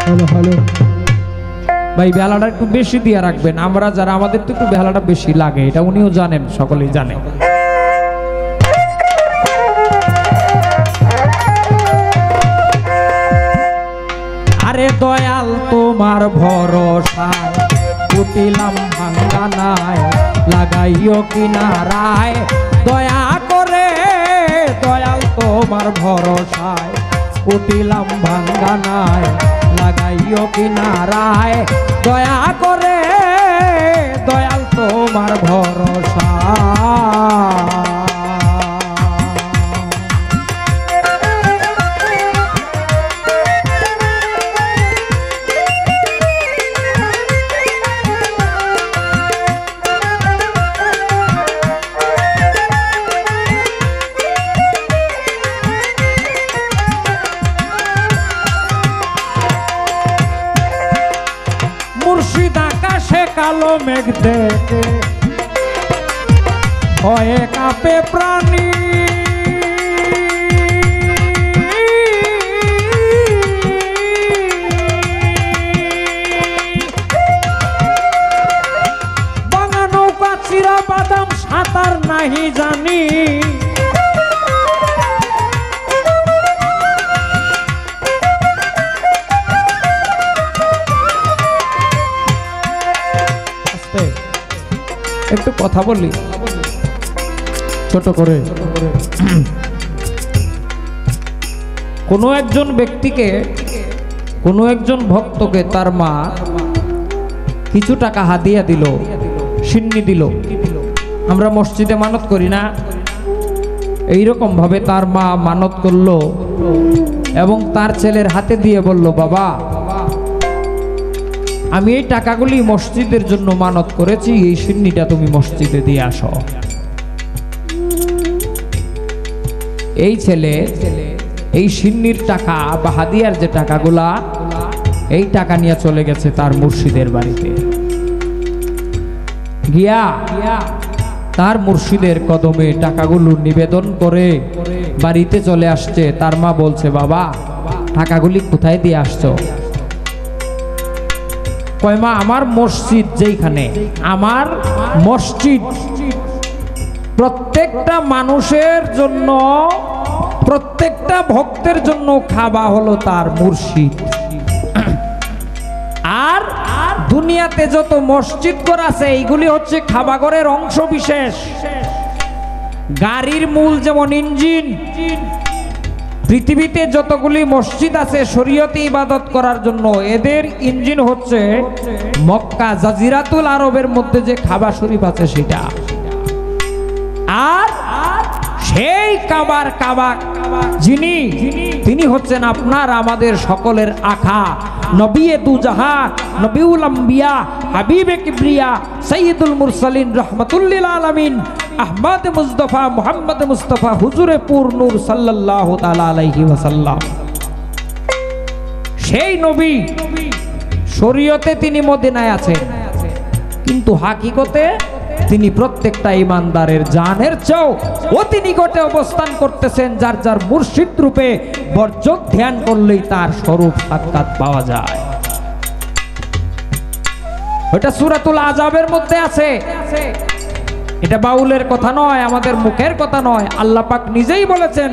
Hello hello ভাই, বেলাটা একটু বেশি দিয়ে রাখবেন। আমরা যারা, আমাদের তো একটু বেলাটা বেশি লাগে, এটা উনিও জানেন, সকলেই জানেন। আরে দয়াল তোমার ভরসায় উঠিলাম ভাঙ্গা নাই, লাগাইও কিনারায় দয়া করে। দয়াল তোমার ভরসায় উঠিলাম ভাঙ্গা নাই, লাগাইও কিনারায় দয়া করে। দয়াল তোমার ভরসা। মুর্শিদ আকাশে কালো মেঘ দেখে ভয়ে কাঁপে প্রাণী। ভাঙা নৌকা চিরা বাদাম সাঁতার নাহি জানি। একটু কথা বলি ছোট করে। কোনো একজন ব্যক্তিকে, কোনো একজন ভক্তকে তার মা কিছু টাকা হাদিয়া দিল, সিন্নি দিল। আমরা মসজিদে মানত করি না, এইরকম ভাবে তার মা মানত করলো এবং তার ছেলের হাতে দিয়ে বলল, বাবা আমি এই টাকাগুলি মসজিদের জন্য মানত করেছি, এই সিন্নিটা তুমি মসজিদে দিয়ে আসো। এই ছেলে এই সিন্নির টাকা বা হাদিয়ার যে টাকাগুলা, এই টাকা নিয়ে চলে গেছে তার মুর্শিদের বাড়িতে। গিয়া তার মুর্শিদের কদমে টাকাগুলো নিবেদন করে বাড়িতে চলে আসছে। তার মা বলছে, বাবা টাকাগুলি কোথায় দিয়ে আসছো? কয়, মা আমার মসজিদ যেইখানে, আমার মসজিদ প্রত্যেকটা মানুষের জন্য, প্রত্যেকটা ভক্তের জন্য খাবা হলো তার মুর্শিদ। আর দুনিয়াতে যত মসজিদ করা আছে এইগুলি হচ্ছে খাবাগরের অংশ বিশেষ। গাড়ির মূল যেমন ইঞ্জিন, পৃথিবীতে যতগুলি মসজিদ আছে শরীয়তে ইবাদত করার জন্য, এদের ইঞ্জিন হচ্ছে মক্কা জাজিরাতুল আরবের মধ্যে যে কাবা শরীফ আছে সেটা। আর সেই কাবার কাবা যিনি, তিনি হচ্ছেন আপনার আমাদের সকলের আখা, নবিয়ে দুজাহান, নবিউল আম্বিয়া, হাবিবে কিবরিয়া, সাইয়্যিদুল মুরসালিন, রহমাতুল্লিল আলামিন, আহমদ মুস্তফা, মুহাম্মদ মুস্তফা, হুজুরে পুর নূর সাল্লাল্লাহু তাআলা আলাইহি ওয়াসাল্লাম। সেই নবী শরীয়তে তিনি মদিনায় আছেন, কিন্তু হাকিকতে তিনি প্রত্যেকটা ইমানদারের জানের চেয়েও অতি নিকটে অবস্থান করতেছেন। যার যার মুর্শিদ রূপে বর্জক ধ্যান করলেই তার স্বরূপ সাক্ষাৎ পাওয়া যায়। ওটা সূরাতুল আযাবের মধ্যে আছে। এটা বাউলের কথা নয়, আমাদের মুখের কথা নয়। আল্লাহ পাক নিজেই বলেছেন,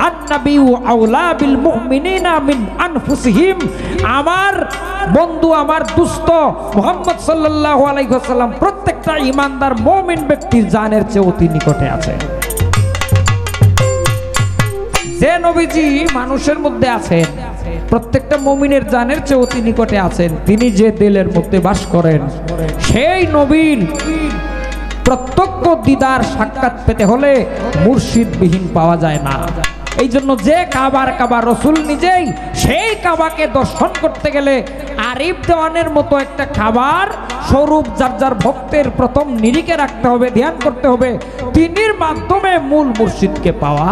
আন-নাবিয়্যু আওলা বিল মুমিনিনা মিন আনফুসিহিম। আমার বন্ধু, আমার দুস্ত মুহাম্মদ সাল্লাল্লাহু আলাইহি ওয়াসাল্লাম প্রত্যেকটা ঈমানদার মুমিন ব্যক্তির জানের চেয়ে অতি নিকটে আছে। যে নবীজি মানুষের মধ্যে আছেন, প্রত্যেকটা মুমিনের জানের চেয়ে অতি নিকটে আছেন, তিনি যে দিলের মধ্যে বাস করেন, সেই নবীর প্রত্যক্ষ দিদার সাক্ষাৎ পেতে হলে মুর্শিদবিহীন পাওয়া যায় না। এই জন্য যে কাবার কাবা রসুল নিজেই, সেই কাবাকে দর্শন করতে গেলে আরিফ দেওয়ানের মতো একটা খাবার স্বরূপ যার যার ভক্তের প্রথম নিরিখে রাখতে হবে, ধ্যান করতে হবে। তিনির মাধ্যমে মূল মুর্শিদকে পাওয়া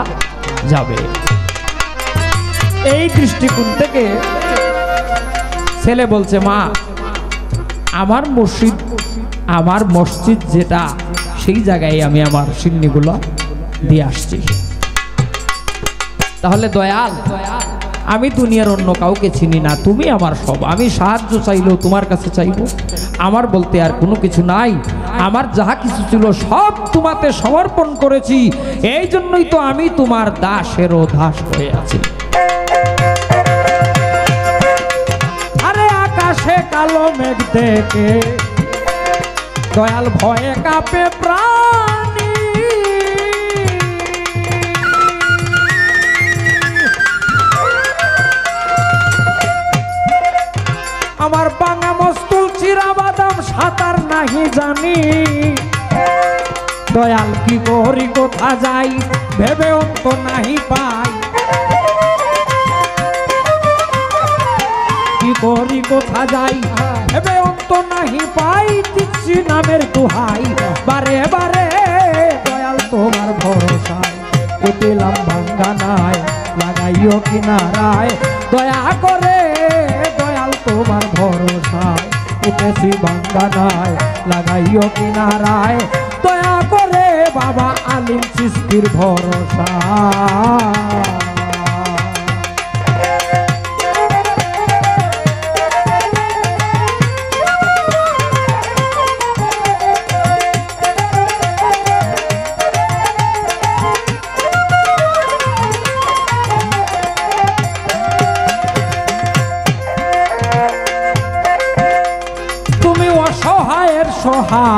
যাবে। এই দৃষ্টিকোণ থেকে ছেলে বলছে, মা আমার মুর্শিদ, আমার মসজিদ যেটা, সেই জায়গায় আমি আমার সিন্নিগুলো দিয়ে আসছি। তাহলে দয়াল আমি দুনিয়ার অন্য কাউকে চিনি না, তুমি আমার সব। আমি সাহায্য চাইলেও তোমার কাছে চাইব, আমার বলতে আর কোনো কিছু নাই। আমার যাহা কিছু ছিল সব তোমাতে সমর্পণ করেছি, এই জন্যই তো আমি তোমার দাসেরও দাস হয়ে আছি। আরে আকাশে কালো মেঘ দেখে দয়াল ভয়ে কাঁপে প্রাণী, আমার বাঙা মস্তুল চিরা বাদাম সাঁতার নাহি জানি, দয়াল কি করি কোথা যাই ভেবে অন্ত নাহি পাই, কি করি কোথা যাই ভেবে অন্ত নাহি পাই, দিচ্ছি নামের দোহাই বারে বারে দয়াল তোমার ভরসায়, উঠিলাম ভাঙ্গানায় লাগাইও কিনারায়, দয়া করে দয়াল তোমার ভরসায়, উঠেছি ভাঙ্গানায় লাগাইও কিনারায়, দয়া করে বাবা আলিম চিস্তির ভরসা।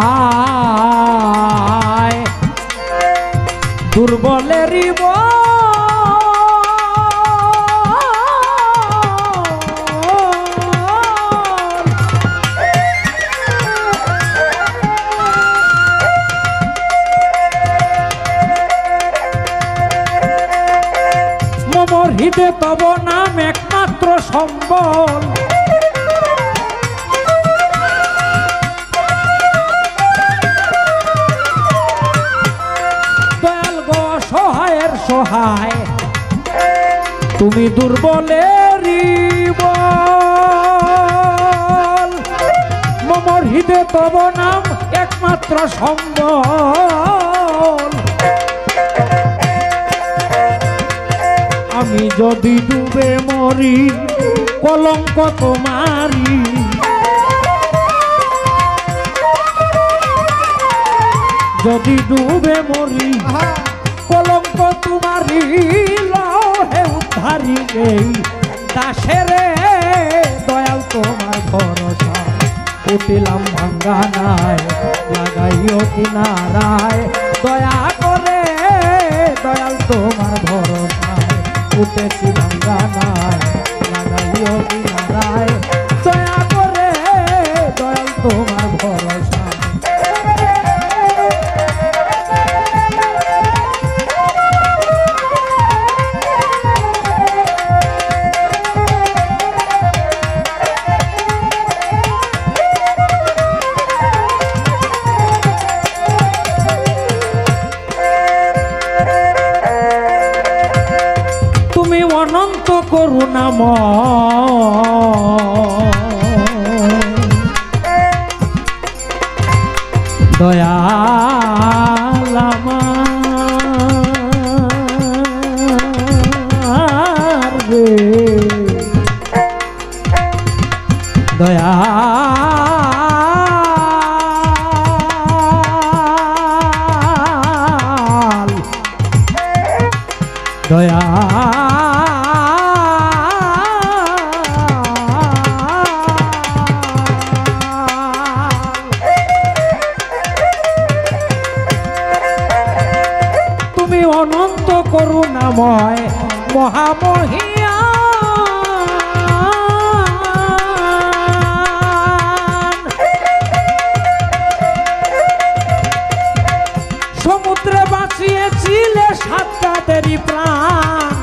সহায় দুর্বলেরই মমর হৃদে তব নাম একমাত্র সম্বল, সহায় তুমি দুর্বলেরই বল, মমর হৃদে তব নাম একমাত্র সম্বল, আমি যদি ডুবে মরি কলঙ্ক তোমারি, যদি ডুবে মরি কলঙ্ক তোমারি, লও হে উদ্ধারি এই দাসেরে দয়াল তোমার ভরসা, উঠিলাম ভাঙ্গানায় লাগাইও কিনারায়, দয়া করে দয়াল তোমার ভরসায়, উঠেছি ভাঙ্গানায় লাগাইও কিনারায়, দয়া করে দয়াল তোমার ভরসা। অনন্ত করুণাময় দয়াল আমার রে, দয়াল দয়াল অনন্ত করুণাময় মহামহিয়ান, সমুদ্রে বাঁচিয়েছিলে সাতটাদেরই প্রাণ,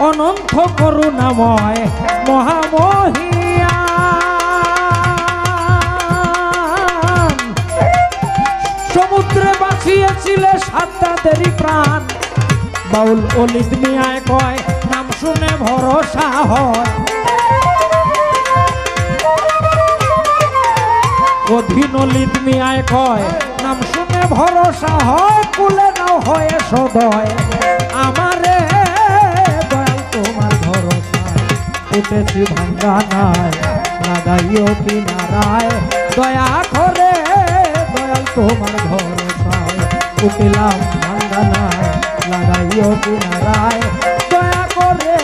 অনন্ত করুণাময় মহামহিয়ান, সমুদ্রে বাঁচিয়েছিলে সাতটাদেরই প্রাণ, বাউল অলিদ মিয়ায় কয় নাম শুনে ভরসা হয়, অধীন লিদ মিয়ায় কয় নাম শুনে ভরসা হয় কুলে নাও হয়ে সদয় আমারে দয়াল তোমার ভরসায় উঠেছি ভাঙ্গা নাই লাগাইও কিনারায় দয়া করে দয়াল তোমার ভরসায় উঠিলাম ভাঙ্গা নাই লাগাইও কিনারায় দয়া করে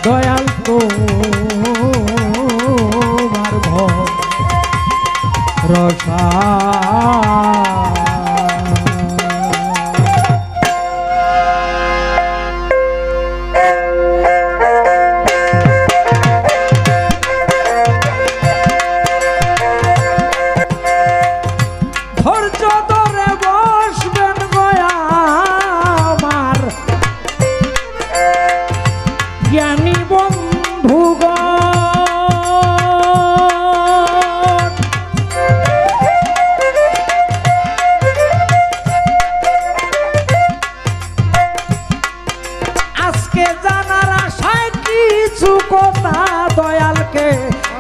দয়াল তোমার ভরসা দয়ালকে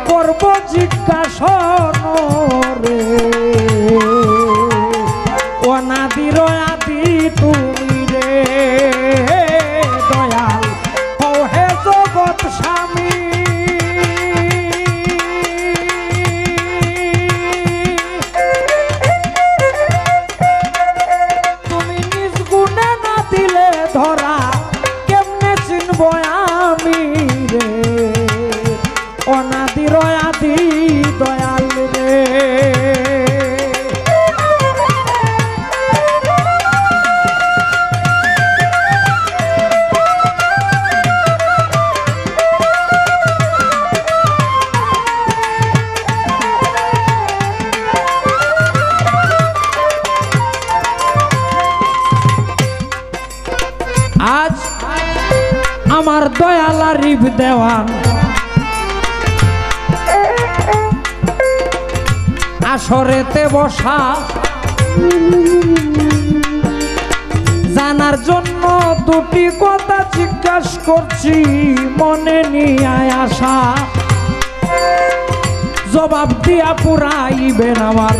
করব জিজ্ঞাসন রে অনাদির আদি তুমি রে দয়াল হও হে জগৎ স্বামী তুমি নিজ গুণে না দিলে ধরা কেমনে চিনব আমি রে অনাদির আদি দয়াল রে আজ আমার দয়াল আরিফ দেওয়ান আসরেতে বসা জানার জন্য দুটি কথা জিজ্ঞাসা করছি মনে নিয়ে আসা জবাব দিয়া পুরাইবেন আমার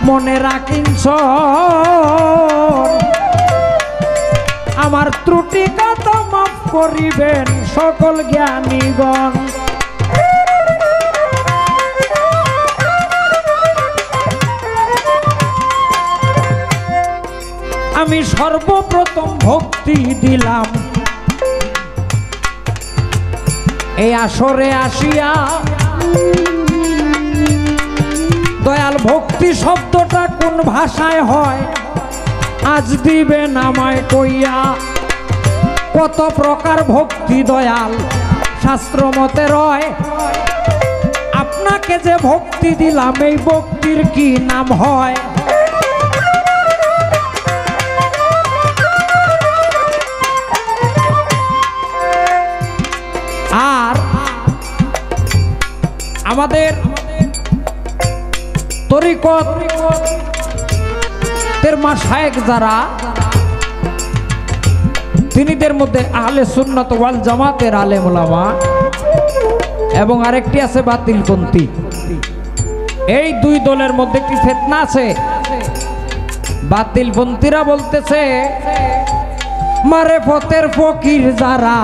মনে রাখিনছ আমার ত্রুটি কথা মাফ করিবেন সকল জ্ঞানীগণ আমি সর্বপ্রথম ভক্তি দিলাম এই আসরে আসিয়া দয়াল ভক্তি শব্দটা কোন ভাষায় হয় আজ দিবেন আমায় কইয়া কত প্রকার ভক্তি দয়াল শাস্ত্র মতে রয় আপনাকে যে ভক্তি দিলাম এই ভক্তির কি নাম হয় আর আমাদের তরিকতের মাশায়েখ যারা তিনিদের মধ্যে আহলে সুন্নাত ওয়াল জামাতের আলেম ওলামা এবং আরেকটি আছে বাতিলপন্থী এই দুই দলের মধ্যে একটি ফিতনা আছে বাতিলপন্থীরা বলতেছে মারেফতের ফকির যারা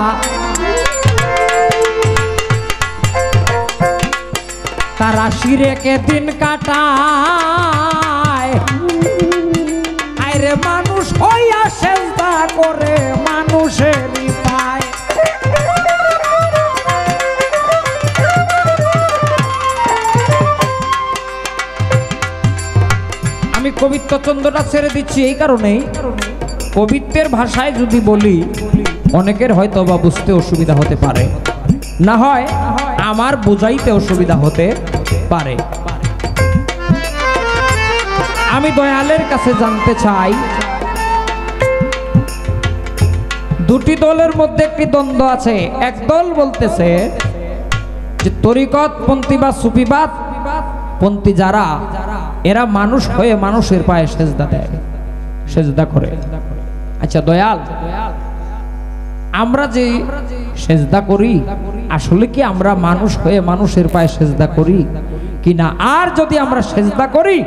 তারা শিরেকে দিন কাটায় আরে মানুষ হইয়া সেজদা করে মানুষেরই পায় আমি কবিত্ব চন্দ্রটা ছেড়ে দিচ্ছি এই কারণেই কবিত্বের ভাষায় যদি বলি অনেকের হয়তো বা বুঝতে অসুবিধা হতে পারে না হয় আমার বুঝাইতে অসুবিধা হতে পারে আমি দয়ালের কাছে জানতে চাই দুটি দলের মধ্যে একটি দ্বন্দ্ব আছে এক দল বলতেছে যে তরিকতপন্থী বা সুফিবাদ পন্থী যারা এরা মানুষ হয়ে মানুষের পায়ে সেজদা দেয় সেজদা করে আচ্ছা দয়াল আমরা যে সেজদা করি আসলে কি আমরা মানুষ হয়ে মানুষের পায়ে সেজদা করি কিনা? আর যদি আমরা সেজদা করি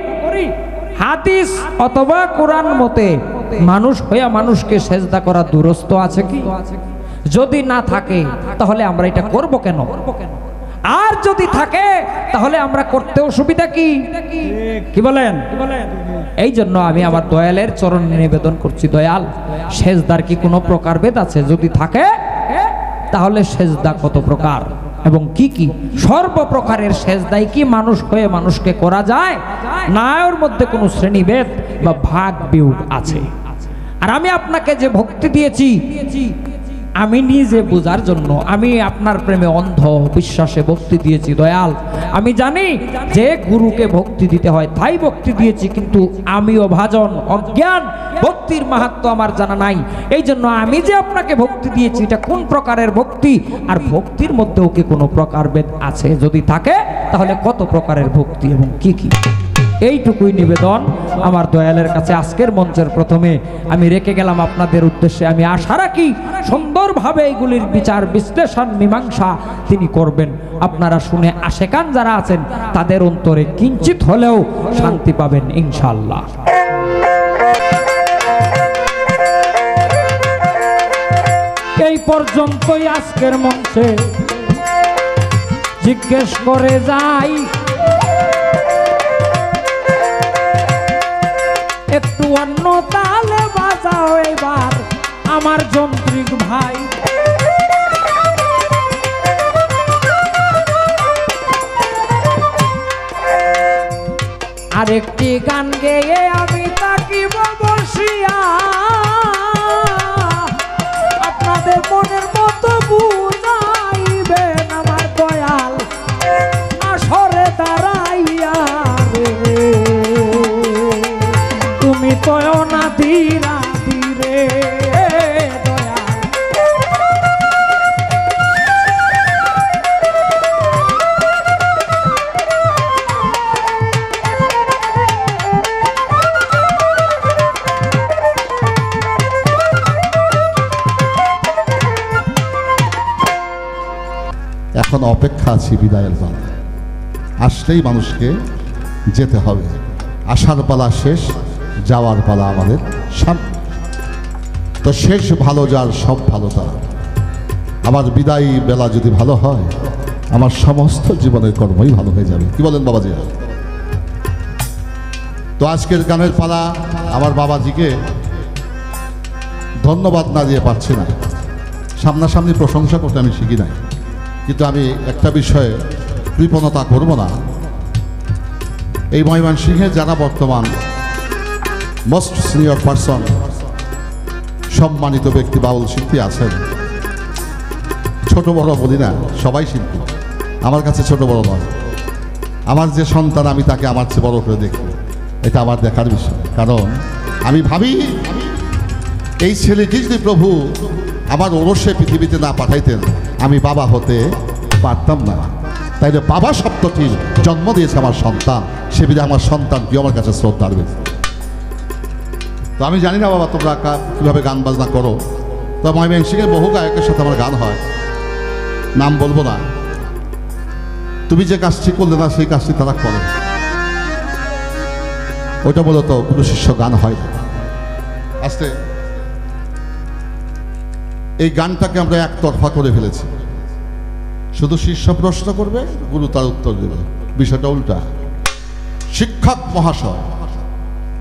হাদিস অথবা কোরআন মতে মানুষ হয়ে মানুষকে সেজদা করা দুরস্ত আছে কি? যদি না থাকে তাহলে আমরা এটা করব কেন? আর যদি থাকে তাহলে আমরা করতে অসুবিধা কি? কি বলেন? এই জন্য আমি আমার দয়ালের চরণে নিবেদন করছি, দয়াল সেজদার কি কোনো প্রকারভেদ আছে? যদি থাকে তাহলে সেজদা কত প্রকার এবং কি কি? সর্বপ্রকারের সেজদাই কি মানুষ হয়ে মানুষকে করা যায় না? ওর মধ্যে কোনো শ্রেণীভেদ বা ভাগ বিয়োগ আছে? আর আমি আপনাকে যে ভক্তি দিয়েছি আমি নিজে বোঝার জন্য, আমি আপনার প্রেমে অন্ধ বিশ্বাসে ভক্তি দিয়েছি দয়াল। আমি জানি যে গুরুকে ভক্তি দিতে হয় তাই ভক্তি দিয়েছি, কিন্তু আমিও ভাজন অজ্ঞান, ভক্তির মাহাত্ম্য আমার জানা নাই। এই জন্য আমি যে আপনাকে ভক্তি দিয়েছি এটা কোন প্রকারের ভক্তি, আর ভক্তির মধ্যেও কি কোনো প্রকারভেদ আছে? যদি থাকে তাহলে কত প্রকারের ভক্তি এবং কি কি? এইটুকুই নিবেদন আমার দয়ালের কাছে আজকের মঞ্চের প্রথমে আমি রেখে গেলাম আপনাদের উদ্দেশ্যে। আমি আশা রাখি সুন্দরভাবে এইগুলির বিচার বিশ্লেষণ মীমাংসা তিনি করবেন। আপনারা শুনে আশেকান যারা আছেন তাদের অন্তরে কিঞ্চিত হলেও শান্তি পাবেন ইনশাআল্লাহ। এই পর্যন্তই আজকের মঞ্চে জিজ্ঞেস করে যাই, একটু অন্য তালে বাজাও এবার আমার যন্ত্রিক ভাই। আরেকটি গান গেয়ে আমি তাকিব বসিয়া, আপনাদের মনের মতো বুঝাইবেন আমার দয়াল আসরে দাঁড়াইয়া রে। তুমি তয় না ধীরা ধীরে এখন অপেক্ষা আছি বিদায়ের পালা। আসলেই মানুষকে যেতে হবে। আসার পালা শেষ, যাওয়ার পালা আমাদের সামনে। তো শেষ ভালো যার সব ভালো তার। আমার বিদায়ী বেলা যদি ভালো হয় আমার সমস্ত জীবনের কর্মই ভালো হয়ে যাবে। কি বলেন বাবাজি? তো আজকের গানের পালা আমার বাবাজিকে ধন্যবাদ না দিয়ে পারছি না। সামনাসামনি প্রশংসা করতে আমি শিখি নাই, কিন্তু আমি একটা বিষয়ে কৃপণতা করব না। এই ময়মনসিংহে যারা বর্তমান মোস্ট সিনিয়র পারসন, সম্মানিত ব্যক্তি বাউল শিল্পী আছেন, ছোট বড় বলি না, সবাই শিল্পী। আমার কাছে ছোট বড় নয়। আমার যে সন্তান আমি তাকে আমার চেয়ে বড় করে দেখি, এটা আমার দেখার বিষয়। কারণ আমি ভাবি এই ছেলেটি যদি প্রভু আমার ওরসে পৃথিবীতে না পাঠাইতেন আমি বাবা হতে পারতাম না। তাই বাবা শব্দটির জন্ম দিয়েছে আমার সন্তান, সে বিধে আমার সন্তান কি আমার কাছে শ্রদ্ধার বেশি। তো আমি জানি না বাবা তোমরা কীভাবে গান বাজনা করো। তো ময়মনসিংহের বহু গায়কের সাথে আমার গান হয়, নাম বলবো না। তুমি যে কাজটি করলে না সেই কাজটি তারা করে, ওইটা মূলত গুরু শিষ্য গান হয় না। আস্তে এই গানটাকে আমরা একতরফা করে ফেলেছি। শুধু শিষ্য প্রশ্ন করবে, গুরু তার উত্তর দেবে। বিষয়টা উল্টা। শিক্ষক মহাশয়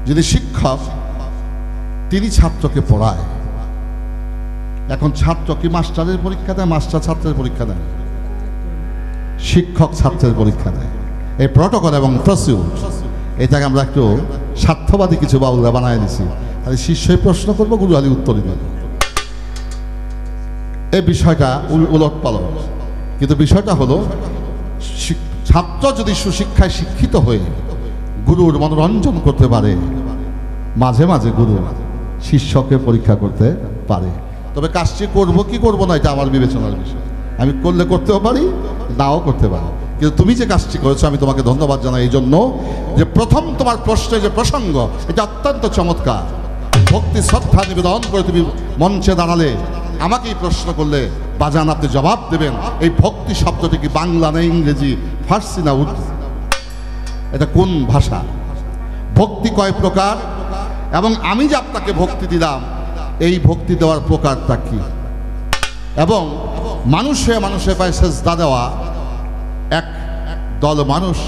যিনি শিক্ষক তিনি ছাত্রকে পড়ায়। এখন ছাত্র কি মাস্টারের পরীক্ষা দেয়? মাস্টার ছাত্রের পরীক্ষা দেয়? শিক্ষক ছাত্রের পরীক্ষা দেয়। এই প্রটোকল এবং প্রসিউট এটাকে আমরা একটু স্বার্থবাদী কিছু বাউলরা বানায় দিছি। খালি শিষ্যই প্রশ্ন করবো, গুরু আলী উত্তরই দেবে। এই বিষয়টা উলট পালট। কিন্তু বিষয়টা হলো ছাত্র যদি সুশিক্ষায় শিক্ষিত হয়ে গুরুর মনোরঞ্জন করতে পারে, মাঝে মাঝে গুরু শিষ্যকে পরীক্ষা করতে পারে। তবে কাজটি করবো কি করবো না এটা আমার বিবেচনার বিষয়। আমি করলে করতেও পারি, নাও করতে পারি। কিন্তু তুমি যে কাজটি করেছো আমি তোমাকে ধন্যবাদ জানাই এই জন্য যে প্রথম তোমার প্রশ্নের যে প্রসঙ্গ এটা অত্যন্ত চমৎকার। ভক্তি শ্রদ্ধা নিবেদন করে তুমি মঞ্চে দাঁড়ালে আমাকেই প্রশ্ন করলে বাজান আপনি জবাব দেবেন, এই ভক্তি শব্দটি কি বাংলা না ইংরেজি, ফার্সি না উর্দু? এটা কোন ভাষা? ভক্তি কয় প্রকার, এবং আমি যে আপনাকে ভক্তি দিলাম এই ভক্তি দেওয়ার প্রকারটা কি? এবং মানুষে মানুষে পায়ে সেজদা দেওয়া এক দল মানুষ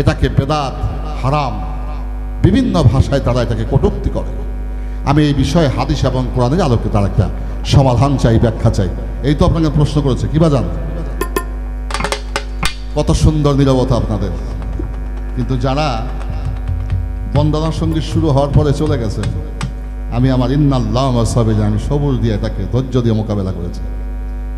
এটাকে বেদাত, হারাম, বিভিন্ন ভাষায় তারা এটাকে কটূক্তি করে। আমি এই বিষয়ে হাদিস এবং কোরআনের আলোকে তার একটা সমাধান চাই, ব্যাখ্যা চাই। এই তো আপনাকে প্রশ্ন করেছে, কি বাজান? কত সুন্দর নীরবতা আপনাদের। কিন্তু যারা বন্দনা সঙ্গীত শুরু হওয়ার পরে চলে গেছে, আমি আমার ইন্নাল্লাহ সাবিল, আমি সবুর দিয়ে এটাকে ধৈর্য দিয়ে মোকাবেলা করেছি।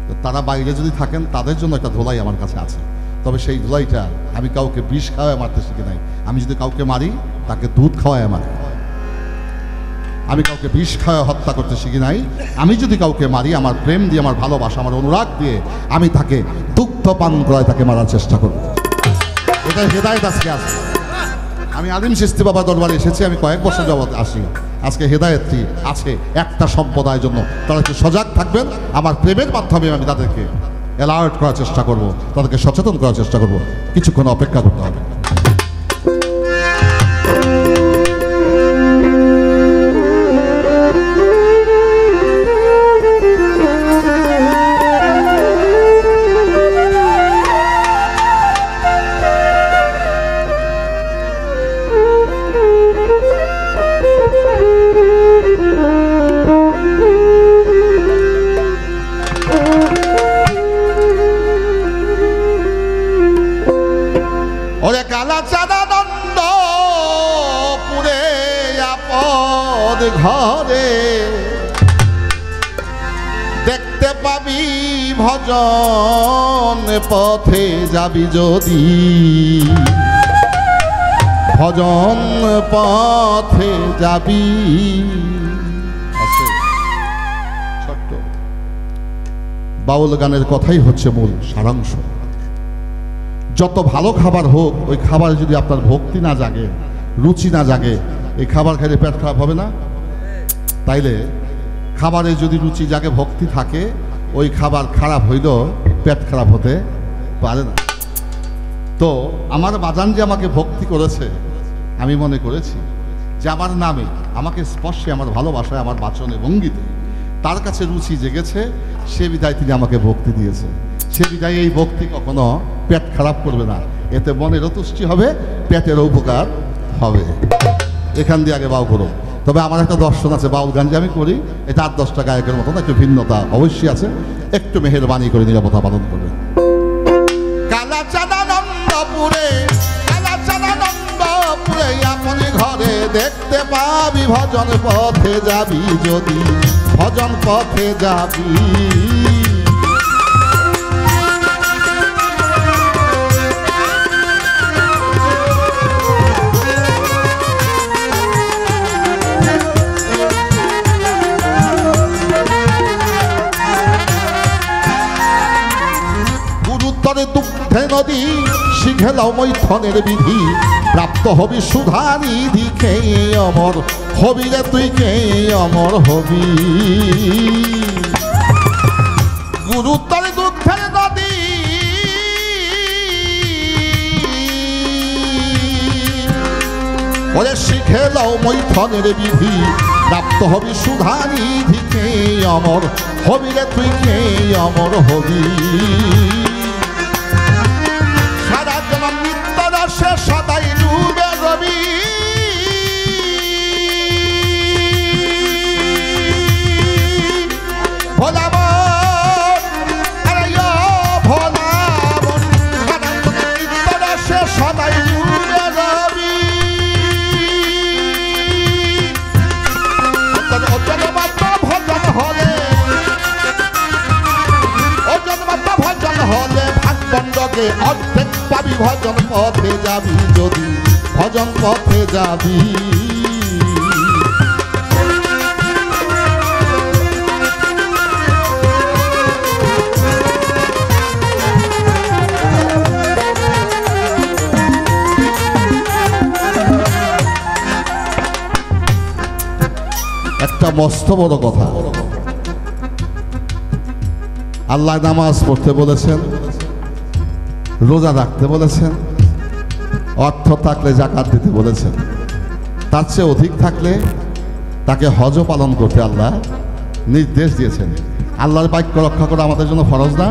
তো তারা বাইরে যদি থাকেন তাদের জন্য একটা ধোলাই আমার কাছে আছে, তবে সেই ধোলাইটা আমি কাউকে বিষ খাওয়ায় মারতে শিখি নাই। আমি যদি কাউকে মারি তাকে দুধ খাওয়ায় মারি, আমি কাউকে বিষ খাওয়া হত্যা করতে শিখি নাই। আমি যদি কাউকে মারি আমার প্রেম দিয়ে, আমার ভালোবাসা, আমার অনুরাগ দিয়ে আমি তাকে দুগ্ধ পান করায় তাকে মারার চেষ্টা করব। এটা হেদায়েত আজকে আছে। আমি আলিম চিশতি বাবা দরবারে এসেছি, আমি কয়েক বছর যাবত আসি। আজকে হেদায়েতটি আছে একটা সম্প্রদায়ের জন্য, তারা একটু সজাগ থাকবেন। আমার প্রেমের মাধ্যমে আমি তাদেরকে অ্যালার্ট করার চেষ্টা করব, তাদেরকে সচেতন করার চেষ্টা করব। কিছুক্ষণ অপেক্ষা করতে হবে। ওরে কালা চাঁদানন্দ পুরে আপদ ঘরে দেখতে পাবি ভজন পথে যাবি যদি, ভজন পথে যাবি। ছোট্ট বাউল গানের কথাই হচ্ছে মূল সারাংশ। যত ভালো খাবার হোক, ওই খাবারে যদি আপনার ভক্তি না জাগে, রুচি না জাগে, এই খাবার খেলে পেট খারাপ হবে না? তাইলে খাবারে যদি রুচি জাগে, ভক্তি থাকে, ওই খাবার খারাপ হইলেও পেট খারাপ হতে পারে না। তো আমার বাজান যে আমাকে ভক্তি করেছে, আমি মনে করেছি যে আমার নামে, আমাকে স্পর্শে, আমার ভালোবাসায়, আমার বাচনে ভঙ্গিতে তার কাছে রুচি জেগেছে, সে বিধায় তিনি আমাকে ভক্তি দিয়েছে। সে বিধায় এই ভক্তি কখনো পেট খারাপ করবে না, এতে মনেরও তুষ্টি হবে, পেটেরও উপকার হবে। এখান দিয়ে আগে বাউ করো। তবে আমার একটা দর্শন আছে, বাউল গান যে আমি করি এটা 8-10টা গায়কের মতন, একটু ভিন্নতা অবশ্যই আছে। একটু মেহেরবানি করে নিরাপত্তা পালন করবে। কালা চাঁদানন্দপুরে, কালা চাঁদানন্দপুরে আপন ঘরে দেখতে পাবি ভজন পথে যাবি যদি, ভজন পথে যাবি। দুগ্ধে নদী শিখেলাও মৈথনের বিধি, প্রাপ্ত হবি সুধানিধি, খেয়ে অমর হবি রে তুই, খেয়ে অমর হবি। গুরুত্তরে দুগ্ধের নদী ওরে শিখেলাও মৈথনের বিধি, প্রাপ্ত হবি সুধানিধি, খেয়ে অমর হবি রে তুই, খেয়ে অমর হবি। সে সদাই ডুবে রবি, ভোলা ভোলা সে সদাই ডুবে রবি। ওজন মাত্র ভজন হলে, ওজন মাত্র ভজন হলে ভাগবন্ডকে অর্ধেক পাবি, ভজন পথে যাবি যদি, ভজন পথে যাবি। একটা মস্ত বড় কথা, আল্লাহ নামাজ পড়তে বলেছেন, রোজা রাখতে বলেছেন, অর্থ থাকলে যাকাত দিতে বলেছেন। তার চেয়ে অধিক থাকলে তাকে হজও পালন করতে আল্লাহ নির্দেশ দিয়েছেন। আল্লাহর বাক্য রক্ষা করা আমাদের জন্য ফরজ না,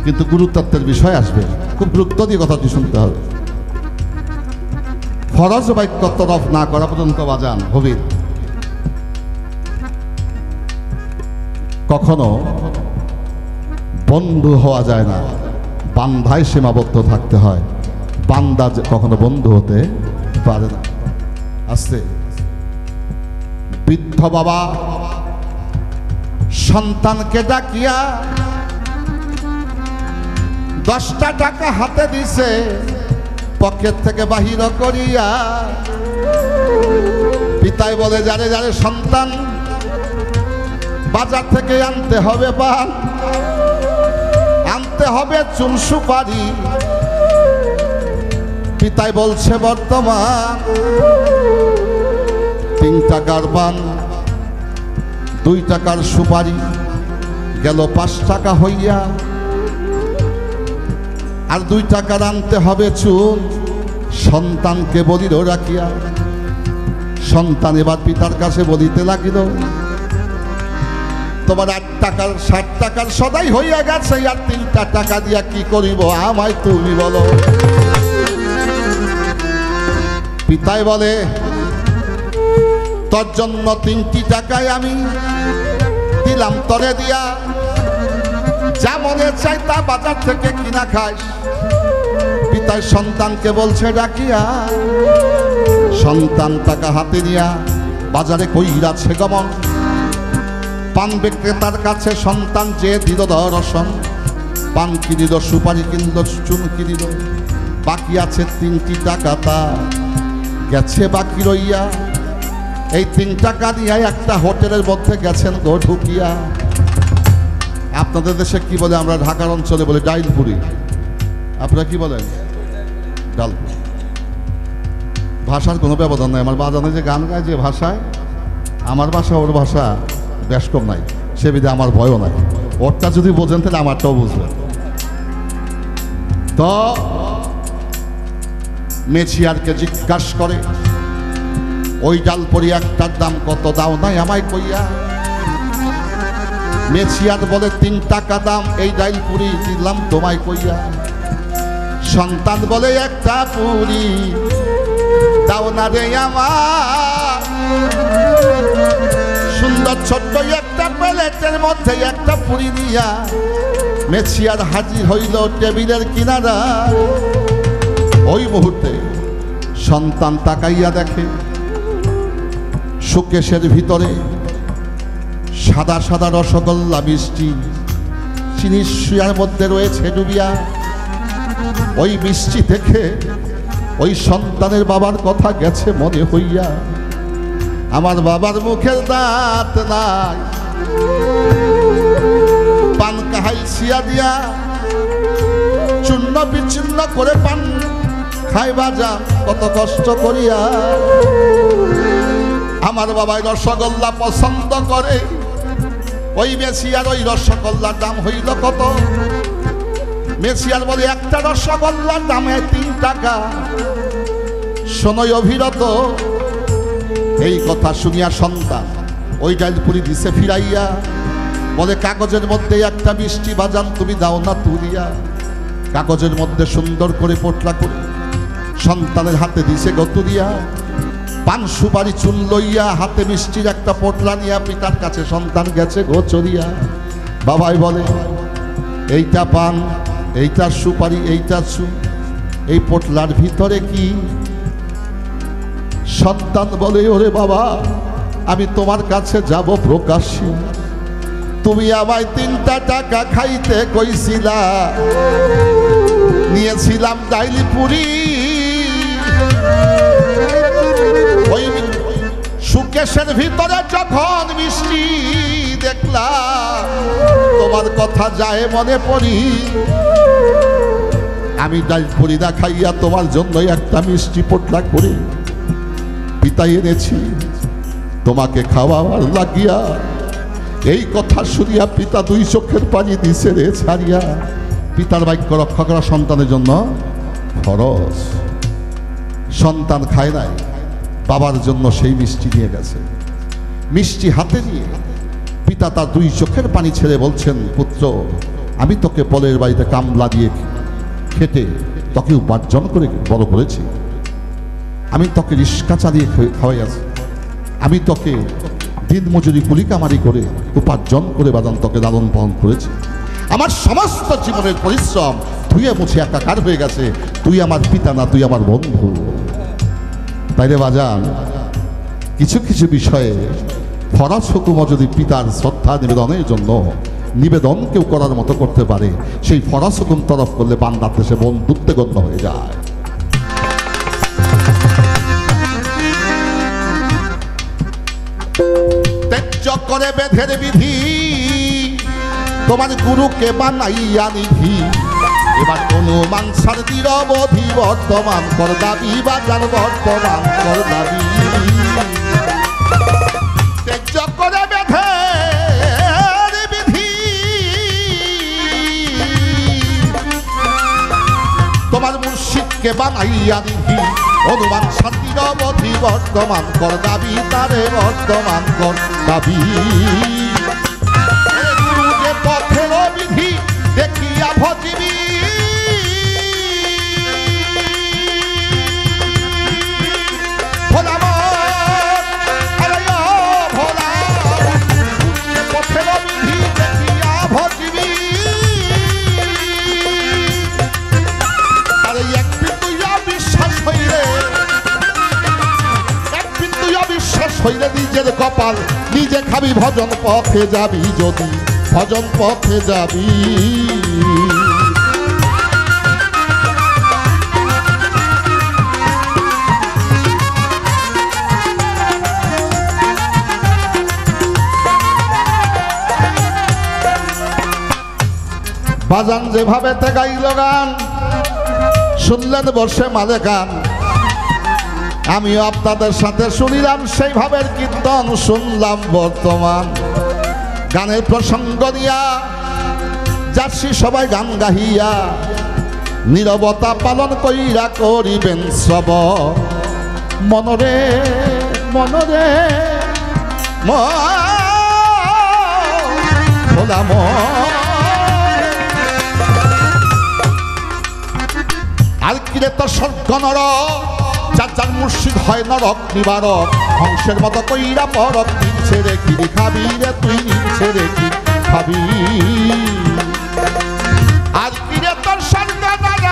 কিন্তু গুরুত্বের বিষয় আসবে, খুব গুরুত্ব দিয়ে কথাটি শুনতে হবে। ফরজ বাক্য তরফ না করা পর্যন্ত বাজান হবির কখনো বন্ধু হওয়া যায় না, বান্ধায় সীমাবদ্ধ থাকতে হয়, বান্দা কখনো বন্ধু হতে পারে না। আস্তে বৃদ্ধ বাবা সন্তানকে ডাকিয়া 10টা টাকা হাতে দিছে, পকেট থেকে বাহির করিয়া। পিতায় বলে, যারে যারে সন্তান বাজার থেকে আনতে হবে পান, আনতে হবে চুন সুপারি। পিতায় বলছে, বর্তমান 3 টাকার পান, 2 টাকার সুপারি গেল 5 টাকা হইয়া, আর 2 টাকার আনতে হবে চুন। সন্তানকে বলিল রাখিয়া। সন্তান এবার পিতার কাছে বলিতে লাগিল, তোমার 8 টাকার 60 টাকার সদাই হইয়া গেছে, আর 3টা টাকা দিয়া কি করিব আমায় তুমি বলো। পিতায় বলে, তোর জন্য 3টি টাকায় আমি দিলাম তরে দিয়া, যা মনে চাই তা বাজার থেকে কিনা খাস। পিতায় সন্তানকে বলছে ডাকিয়া। সন্তান টাকা হাতে নিয়া বাজারে কইরাছে গমন। পান বিক্রেতার কাছে সন্তান যে দিল দর্শন, পান কিনিল, সুপারি কিনল, চুন কিনিল, বাকি আছে 3টি টাকা, তা গেছে বাকি রইয়া। এই 3 টাকা দিয়ে একটা হোটেলের মধ্যে গেছেন গো ঢুকিয়া। আপনাদের দেশে কি বলে? আমরা ঢাকার অঞ্চলে বলি ডাইলপুরি। আপনারা কি বলেন? ডালপুরি। ভাষার কোনো ব্যবধান নাই। আমার বাজানে যে গান গায় যে ভাষায়, আমার ভাষা ওর ভাষা বেশ কম নাই, সে বিধে আমার ভয়ও নাই। ওরটা যদি বোঝেন তাহলে আমারটাও বুঝবেন। তো মেছিয়ারকে জিজ্ঞাসা করে, ওই ডালপুরি একটার দাম কত? দাও নাই আমায় কইয়া। মেছিয়ার বলে, 3 টাকা দাম এই ডালপুরি, দিলাম তোমায় কইয়া। সন্তান বলে, একটা পুরি দাও না রে আমার। সুন্দর ছোট্ট একটা প্লেটের মধ্যে একটা পুরি দিয়া মেছিয়ার হাজির হইল টেবিলের কিনারা। ওই মুহূর্তে সন্তান তাকাইয়া দেখে শোকেসের ভিতরে সাদা সাদা রসগোল্লা মিষ্টি চিনির শিয়ার মধ্যে রয়েছে ডুবিয়া। ওই মিষ্টি দেখে ওই সন্তানের বাবার কথা গেছে মনে হইয়া। আমার বাবার মুখের দাঁত নাই, পান কাহাই ছিয়া দিয়া চূর্ণ বিচ্ছিন্ন করে পান খাইবা যা কত কষ্ট করিয়া। আমার বাবাই রসগোল্লা পছন্দ করে, ওই মেছিয়ার ওই রসগোল্লার দাম হইল কত? মেছিয়ার বলে, একটা রসগোল্লার দামে 3 টাকা। শোনই অভিরত। এই কথা শুনিয়া সন্তান ওই ডালপুরি দিছে ফিরাইয়া, বলে, কাগজের মধ্যে একটা মিষ্টি বাজান তুমি দাও না তুলিয়া। কাগজের মধ্যে সুন্দর করে পোটলা করে সন্তানের হাতে দিছে গতুরিয়া। পান সুপারি চুন লইয়া হাতে মিষ্টির একটা পোটলা নিয়া পিতার কাছে সন্তান গেছে গোচরিয়া। বাবাই বলে, এইটা পান, এইটা সুপারি, এইটা চুন, এই পোটলার ভিতরে কি? সন্তান বলে, ওরে বাবা, আমি তোমার কাছে যাব প্রকাশ্যে, তুমি আমায় 3টা টাকা খাইতে কইছিলা, নিয়েছিলাম ডাইলপুরি। ওই সুকেশের ভিতরে যখন মিষ্টি দেখলাম, তোমার কথা যায় মনে পড়ি। আমি ডাইলপুরি না খাইয়া তোমার জন্য একটা মিষ্টি পোটলা করে পিতাই এনেছি তোমাকে খাওয়াবার লাগিয়া। এই কথা কথা শুনিয়া পিতা দুই চোখের পানি দিছে রে ছাড়িয়া। পিতার বাক্য রক্ষা করা সন্তানের জন্য ফরজ। সন্তান খায় নাই, বাবার জন্য সেই মিষ্টি নিয়ে গেছে। মিষ্টি হাতে নিয়ে পিতা তার দুই চোখের পানি ছেড়ে বলছেন, পুত্র আমি তোকে পলের বাড়িতে কামলা দিয়ে খেটে তোকে উপার্জন করে বড় করেছি। আমি তোকে রিস্কা চালিয়ে খাওয়াইয়াছি। আমি তোকে দিন মজুরি কুলি কামারি করে উপার্জন করে বাদান তোকে লালন পালন করেছি। আমার সমস্ত জীবনের পরিশ্রম ধুয়ে মুছে একাকার হয়ে গেছে। তুই আমার পিতা না, তুই আমার বন্ধু। তাইলে বাজান, কিছু কিছু বিষয়ে ফরজ হুকুমও যদি পিতার শ্রদ্ধা নিবেদনের জন্য নিবেদন কেউ করার মতো করতে পারে, সেই ফরজ হুকুম তরফ করলে বান্দার দেশে বন্ধুত্বে গণ্য হয়ে যায়। ত্যায্য করে বেধের বিধি, তোমার গুরুকে বানাইয়া নিধি। এবার অনুমান সার নিরবধি, বর্তমান কর দাবি বাজার, বর্তমান কর দাবি। ত্যায্য করে বেধের বিধি, তোমার মুর্শিদকে বানাইয়া নিধি। অনুমান সার নিরবধি, বর্তমান কর দাবি, তারে বর্তমান কর দাবি। পথের বিধি দেখিয়া ভজিবি, পথের বিধি দেখিয়া ভজিবি। আর এক বিন্দু অবিশ্বাস হইলে, এক বিন্দু অবিশ্বাস হইলে নিজের কপাল নিজে খাবি। ভজন পথে যাবি যদি, ভজন পথে যাবি। বাজান যেভাবে তে গাইল গান, শুনলেন বসে মাঝে গান। আমিও আপনাদের সাথে শুনিলাম সেইভাবে কীর্তন, শুনলাম বর্তমান। গানের প্রসঙ্গ নিয়া যাচ্ছি সবাই গান গাহিয়া, নীরবতা পালন কইরা করিবেন শ্রব। মনরে মনরে ভোলা আর কিরে তো স্বর্গ নরক, যার যার মুর্শিদ হয় নরক নিবারক। হংসের মতো কইরা পরক, নিচ্ছে রেখি খাবি রে তুই, নিচ্ছে রেখি খাবি। আর কিরে তোর স্বর্গ নরক,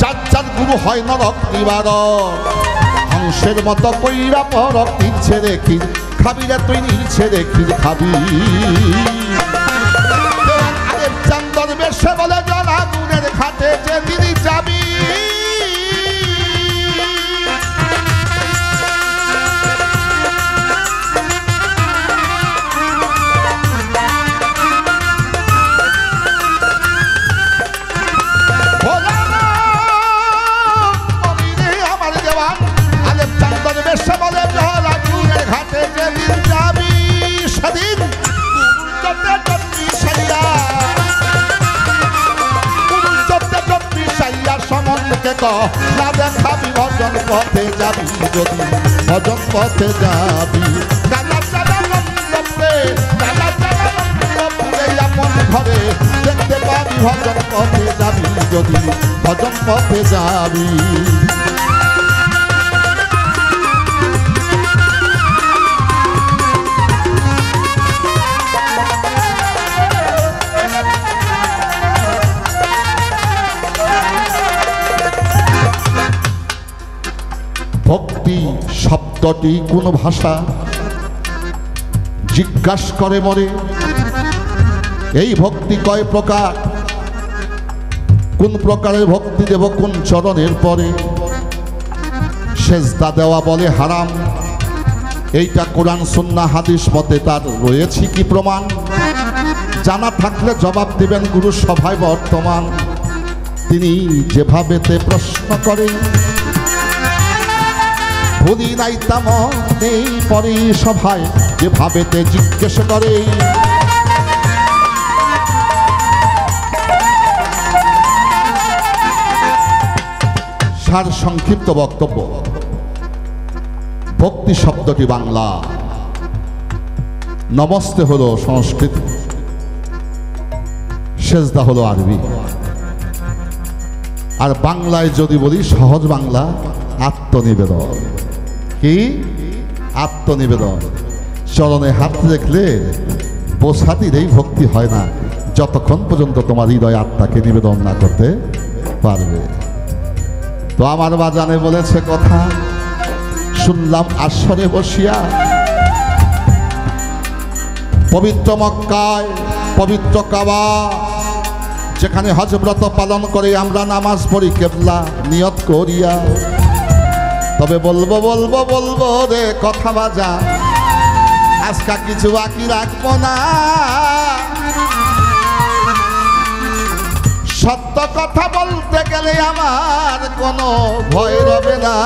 যার যার গুরু হয় নরক নিবারক। হংসের মতো কইরা পরক, নিচ্ছে রেখি খাবি রে তুই, নিচ্ছে রেখি খাবি। চান্দর বেশে বলে জলা গুণের ঘাটে যে দিদি যাবি। আমার দেওয়ান আলেপ চান্দর বেশে বলে জলা গুণের ঘাটে যে দিন যাবি। সেদিন না দেখাবি, ভজন পথে যাবি যদি, ভজন পথে যাবি। এমন ঘরে দেখতে পাবি, ভজন পথে যাবি যদি, ভজন পথে যাবি। ভক্তি শব্দটি কোন ভাষা, জিজ্ঞাসা করে মরে। এই ভক্তি কয় প্রকার, কোন প্রকারের ভক্তি দেব কোন চরণের পরে। সেজদা দেওয়া বলে হারাম, এইটা কোরআন সুন্নাহ হাদিস মতে তার রয়েছে কি প্রমাণ? জানা থাকলে জবাব দিবেন গুরু সভায় বর্তমান। তিনি যেভাবেতে প্রশ্ন করে ভুলি নাই তেমনি পরে সভায় যে ভাবেতে জিজ্ঞেস করে সার সংক্ষিপ্ত বক্তব্য। ভক্তি শব্দটি বাংলা, নমস্তে হলো সংস্কৃত, সেজদা হলো আরবি। আর বাংলায় যদি বলি সহজ বাংলা, আত্মনিবেদন। কি? আত্মনিবেদন। চরণে হাত রেখলে বোঝা দিলেই ভক্তি হয় না, যতক্ষণ পর্যন্ত তোমার হৃদয় আত্মাকে নিবেদন না করতে পারবে। তো আমার বাজানে বলেছে কথা, শুনলাম আসরে বসিয়া, পবিত্র মক্কায় পবিত্র কাবা, যেখানে হজ ব্রত পালন করে আমরা নামাজ পড়ি কেবলা নিয়ত করিয়া। তবে বলবো বলবো বলবো রে কথা বাজা, আজকা কিছু বাকি রাখবো না। সত্য কথা বলতে গেলে আমার কোনো ভয় রবে না।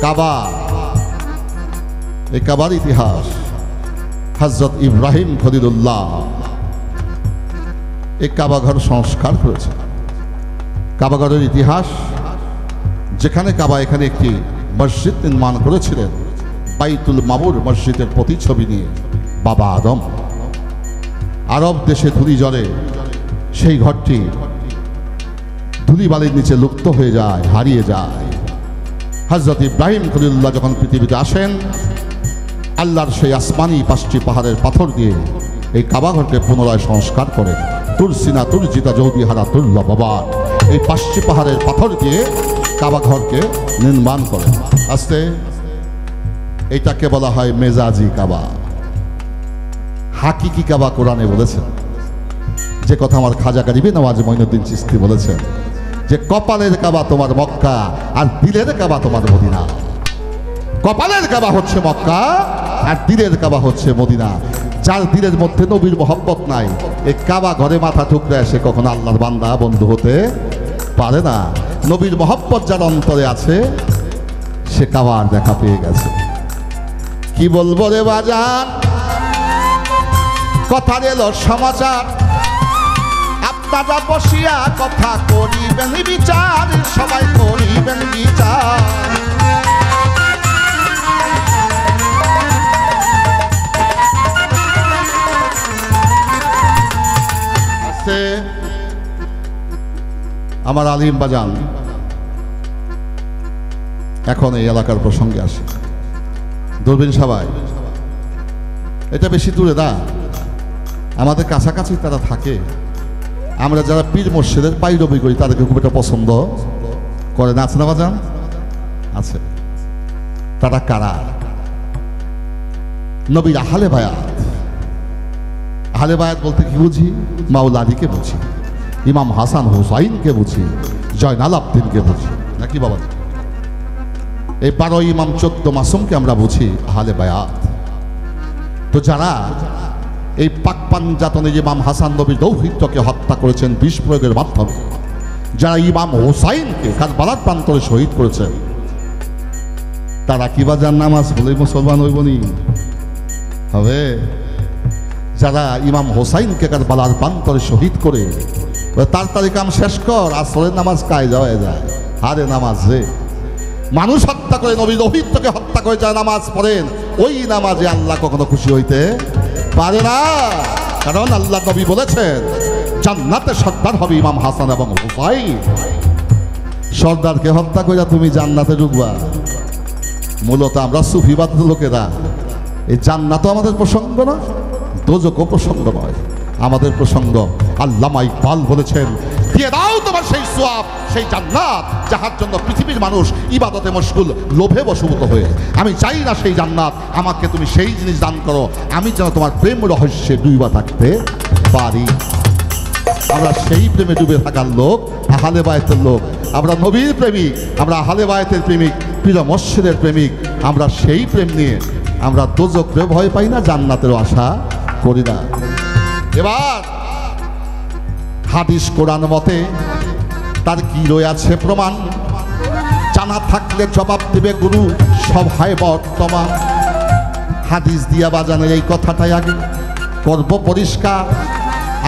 কাবা, এই কাবার ইতিহাস হযরত ইব্রাহিম খলিলুল্লাহ এই কাবাঘর সংস্কার করেছে। কাবাঘরের ইতিহাস, যেখানে কাবা, এখানে একটি মসজিদ নির্মাণ করেছিলেন বাইতুল মামুর মসজিদের প্রতিচ্ছবি নিয়ে বাবা আদম। আরব দেশে ধুলি জলে সেই ঘরটি ধুলি বালির নিচে লুপ্ত হয়ে যায়, হারিয়ে যায়। হযরত ইব্রাহিম খলিলুল্লাহ যখন পৃথিবীতে আসেন, আল্লাহর সেই আসমানি 5টি পাহাড়ের পাথর দিয়ে এই কাবাঘরকে পুনরায় সংস্কার করেন। তুরসিনা তুরজিতা যৌদিহারা তুল্লা বাবা, এই 5টি পাহাড়ের পাথর দিয়ে কাবাঘরকে নির্মাণ করেন। আস্তে এইটাকে বলা হয় মেজাজি কাবা। হাকিকি কাবা কোরআনে বলেছেন, যে কথা আমার খাজা গরিবে নওয়াজ মঈনুদ্দিন চিশতি বলেছেন, যে কপালের কাবা তোমার মক্কা আর দিলের কাবা তোমার মদিনা। কপালের কাবা হচ্ছে মক্কা আর দিলের কাবা হচ্ছে মদিনা। যার দিলের মধ্যে নবীর মহব্বত নাই, এই কাবা ঘরে মাথা ঠুকরে সে কখনো আল্লাহর বান্দা বন্ধু হতে পারে না। নবীর মহব্বত যার অন্তরে আছে, সে কাবার দেখা পেয়ে গেছে। কি বলবো রে বাজার, কথা এলো সমাচার, আপনারা বসিয়া কথা করিবেন বিচার, সবাই করিবেন বিচার। আমার আলিম বাজান, এখন এই এলাকার প্রসঙ্গে আসে। দূরবীন সবাই, এটা বেশি দূরে না, আমাদের কাছাকাছি তারা থাকে। আমরা যারা পীর মুর্শিদের পাইরবি করি তাদেরকে খুব একটা পছন্দ করে না, আছে না বাজান? আছে। তারা কারা? নবীর আহলে বায়াত। আহলে বায়াত বলতে কি বুঝি? মাওলা আলীকে বুঝি, ইমাম হাসান হুসাইনকে বুঝি, জয়নাল আবদিনকে বুঝি, নাকি বাবা? এই 12 ইমাম 14 মাসুমকে আমরা বুঝি আহলে বায়াত। তো যারা এই পাক পাঞ্জাতনে ইমাম হাসান নবীর দৌহিত্রকে হত্যা করেছেন বিষ প্রয়োগের মাধ্যমে, যারা ইমাম হুসাইনকে কারবালার প্রান্তরে শহীদ করেছেন, তারা কি বাজার নামাজ বলেই মুসলমান হইবনি? হবে? যারা ইমাম হোসাইনকে কারবালার প্রান্তরে শহীদ করে তাড়াতাড়ি কাম শেষ কর, আসরের নামাজ কায়দা হয়ে যায়। আরে নামাজ রে, মানুষ হত্যা করে, নবী দৌহিত্রকে হত্যা করে যারা নামাজ পড়েন, ওই নামাজে আল্লাহ কখনো খুশি হইতে পারে না। কারণ আল্লাহ নবী বলেছেন, জান্নাতে সর্দার হবে ইমাম হাসান এবং হুসাইন। সর্দারকে হত্যা করে তুমি জান্নাতে ঢুকবা। মূলত আমরা সুফিবাদ লোকেরা, এই জান্নাতও আমাদের প্রসঙ্গ না, দোজখও প্রসঙ্গ নয়, আমাদের প্রসঙ্গ। আল্লামা ইকবাল বলেছেন, দিয়ে দাও তোমার সেই সোয়াব, সেই জান্নাত, যাহার জন্য পৃথিবীর মানুষ ইবাদতে মশগুল, লোভে বশীভূত হয়ে। আমি চাই না সেই জান্নাত, আমাকে তুমি সেই জিনিস দান করো, আমি যেন তোমার প্রেম রহস্যে ডুবা থাকতে পারি। আমরা সেই প্রেমে ডুবে থাকার লোক, আহলে বায়তের লোক। আমরা নবীর প্রেমিক, আমরা আহলে বায়তের প্রেমিক, পীর মুর্শিদের প্রেমিক। আমরা সেই প্রেম নিয়ে আমরা দোজখেও ভয় পাই না, জান্নাতেরও আশা করি না। এবার হাদিস কোরআন মতে তার কি রয়েছে প্রমাণ? জানা থাকলে জবাব দিবে গুরু সভায় বর্তমান। হাদিস দিয়া বাজানের এই কথাটাই আগে করব পরিষ্কার।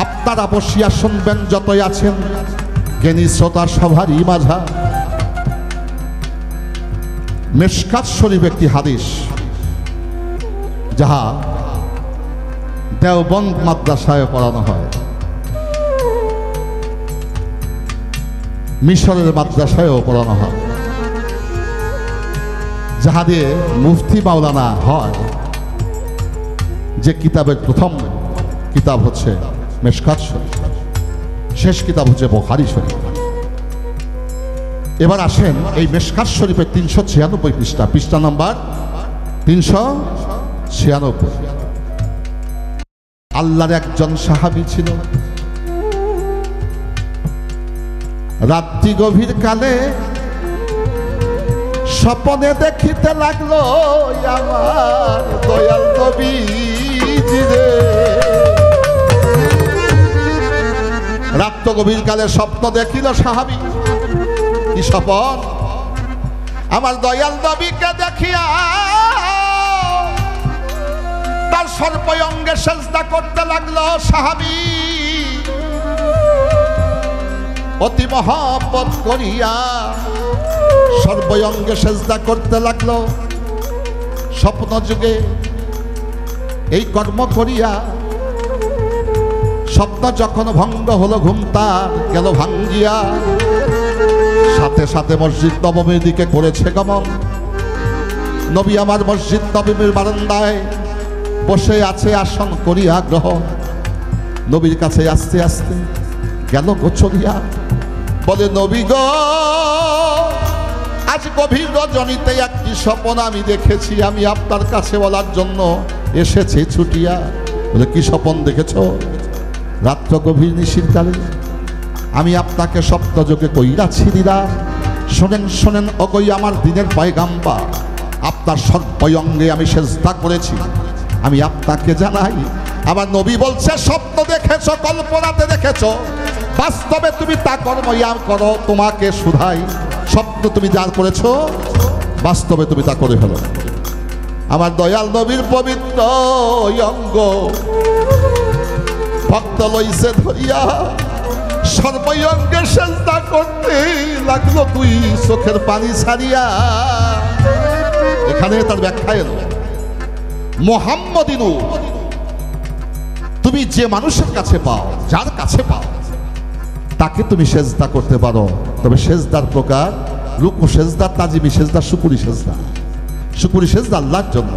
আপনারা বসিয়া শুনবেন যতই আছেন জ্ঞানী শ্রোতা সভারই মাঝা। মিশকাত শরীফ একটি হাদিস যাহা দেওবন্দ মাদ্রাসায় পড়ানো হয়, মিশরের মাদ্রাসায়ও পড়ানো হয়, যাহা দিয়ে মুফতি মাওলানা হয়। যে কিতাবের প্রথম কিতাব হচ্ছে মিশকাত শরীফ, শেষ কিতাব হচ্ছে বুখারী শরীফ। এবার আসেন এই মিশকাত শরীফের 396 পৃষ্ঠা, পৃষ্ঠা নাম্বার 396। আল্লাহর একজন সাহাবী ছিল, রাত্রি গভীর কালে স্বপ্নে দেখিতে লাগলো আমার দয়াল নবীজি রে। রাত্র গভীর কালে স্বপ্ন দেখিল সাহাবী। কি স্বপন? আমার দয়াল নবীকে দেখিয়া তার সর্বঙ্গে সেজদা করতে লাগলো সাহাবী। অতি মহব্বত করিয়া সর্বঙ্গে সেজদা করতে লাগলো। স্বপ্ন যুগে এই কর্ম করিয়া স্বপ্ন যখন ভঙ্গ হলো, ঘুম তার গেল ভাঙ্গিয়া। সাথে সাথে মসজিদ নবমীর দিকে করেছে গমন। নবী আমার মসজিদ নবমীর বারান্দায় বসে আছে আসন করিয়া গ্রহণ। নবীর কাছে আস্তে আস্তে গেল গোচরিয়া, বলে নবী গো, আজ গভীর রজনীতে একটি স্বপ্ন আমি দেখেছি, আমি আপনার কাছে বলার জন্য এসেছি ছুটিয়া। বলে কি স্বপ্ন দেখেছ? রাত্র গভীর নিশীথকালে আমি আপনাকে স্বপ্নযোগে কইরাছি দিলাম। শোনেন শোনেন অগই আমার দিনের পয়গাম্বার, আপনার সর্বঙ্গে আমি সেজদা করেছি, আমি আপনাকে জানাই। আমার নবী বলছে স্বপ্ন দেখেছ, কল্পনাতে দেখেছ, বাস্তবে তুমি তা কর্ম করো, তোমাকে শুধাই। স্বপ্ন তুমি যা করেছো বাস্তবে তুমি তা করে ফেলো। আমার দয়াল নবীর পবিত্র অঙ্গ ভক্ত লইছে ধরিয়া সর্বঙ্গে সেজদা করতে লাগলো, তুই চোখের পানি ছাড়িয়া। এখানে তার ব্যাখ্যা এলো, মুহাম্মদিনু, তুমি যে মানুষের কাছে পাও, যার কাছে পাও, তাকে তুমি সেজদা করতে পারো। তবে সেজদার প্রকার রুকু সেজদা, তাজিমি সেজদা, শুকুরি সেজদা। শুকুরি সেজদা আল্লাহর জন্য,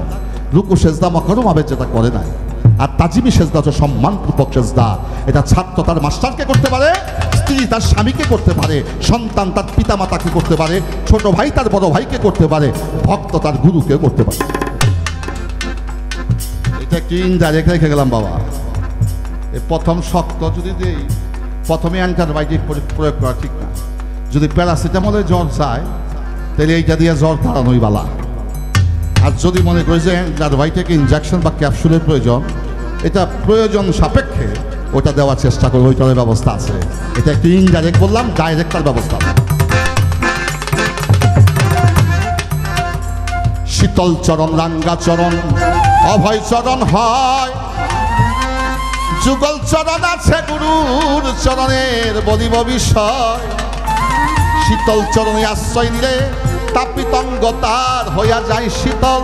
রুকু সেজদা মকরম হবে যেটা করে নাই। আর তাজিমি সেজদা হচ্ছে সম্মানপূর্বক সেজদা। এটা ছাত্র তার মাস্টারকে করতে পারে, স্ত্রী তার স্বামীকে করতে পারে, সন্তান তার পিতা মাতাকে করতে পারে, ছোট ভাই তার বড় ভাইকে করতে পারে, ভক্ত তার গুরুকে করতে পারে। এটা কি ইনডাইরেক্ট রেখে গেলাম বাবা। এই প্রথম শক্ত যদি দেই, প্রথমে অ্যান্টিবায়োটিক প্রয়োগ করা ঠিক না। যদি প্যারাসিটামলে জ্বর যায় তাহলে এইটা দিয়ে জ্বর তাড়ানোই বালা। আর যদি মনে করি যে অ্যান্টিবায়োটিক ইনজেকশন বা ক্যাপসুলের প্রয়োজন, এটা প্রয়োজন সাপেক্ষে ওটা দেওয়ার চেষ্টা করবো, ওইটার ব্যবস্থা আছে। এটা একটু ইনডাইরেক্ট বললাম, ডাইরেক্ট তার ব্যবস্থা আছে। শীতল চরণ, রাঙ্গা চরণ, অভয় চরণ হয়, যুগল চরণ আছে গুরুর চরণের বলিব বিষয়। শীতল চরণে আশ্রয় নিলে তাপিতঙ্গ তার হইয়া যায় শীতল।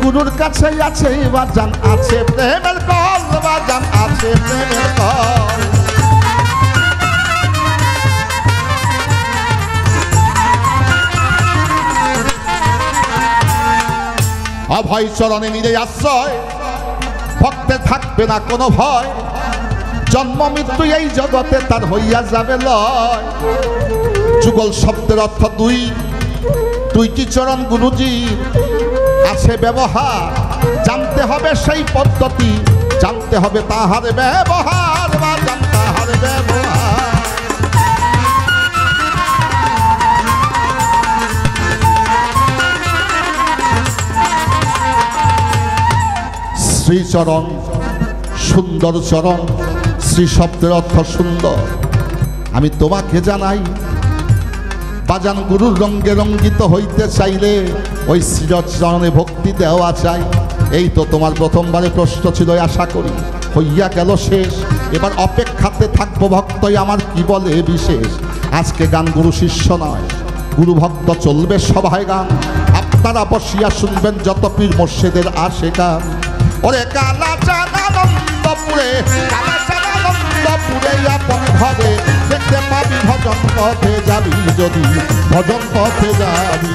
গুরুর কাছে আছে বাজান, আছে প্রেমের কল, বাজান আছে প্রেমের কল। অভয় চরণে নিলে আশ্রয়, ভক্তে থাকবে না কোনো ভয়। জন্ম মৃত্যু এই জগতে তার হইয়া যাবে লয়। যুগল শব্দের অর্থ দুই, দুইটি চরণ গুরুজির আছে ব্যবহার। জানতে হবে সেই পদ্ধতি, জানতে হবে তাহার ব্যবহার, বা তাহার ব্যবহার। শ্রীচরণ, সুন্দর চরণ। শ্রী শব্দের অর্থ সুন্দর। আমি তোমাকে জানাই বাজান গুরুর রঙ্গে রঙ্গিত হইতে চাইলে ওই শ্রীচরণে ভক্তি দেওয়া চাই। এই তো তোমার প্রথমবারে প্রশ্ন ছিল, আশা করি হইয়া গেল শেষ। এবার অপেক্ষাতে থাকবো ভক্তই আমার কি বলে বিশেষ। আজকে গান গুরু শিষ্য নয়, গুরু ভক্ত চলবে সবাই গান। আপনারা বসিয়া শুনবেন যত পীর মোর্শেদের আসে গান। ওরে কালাচাঁদ আনন্দপুরে, কালাচাঁদ আনন্দপুরে আপন ঘরে দেখতে পাবি ভজন পথে যাবি, যদি ভজন পথে যাবি।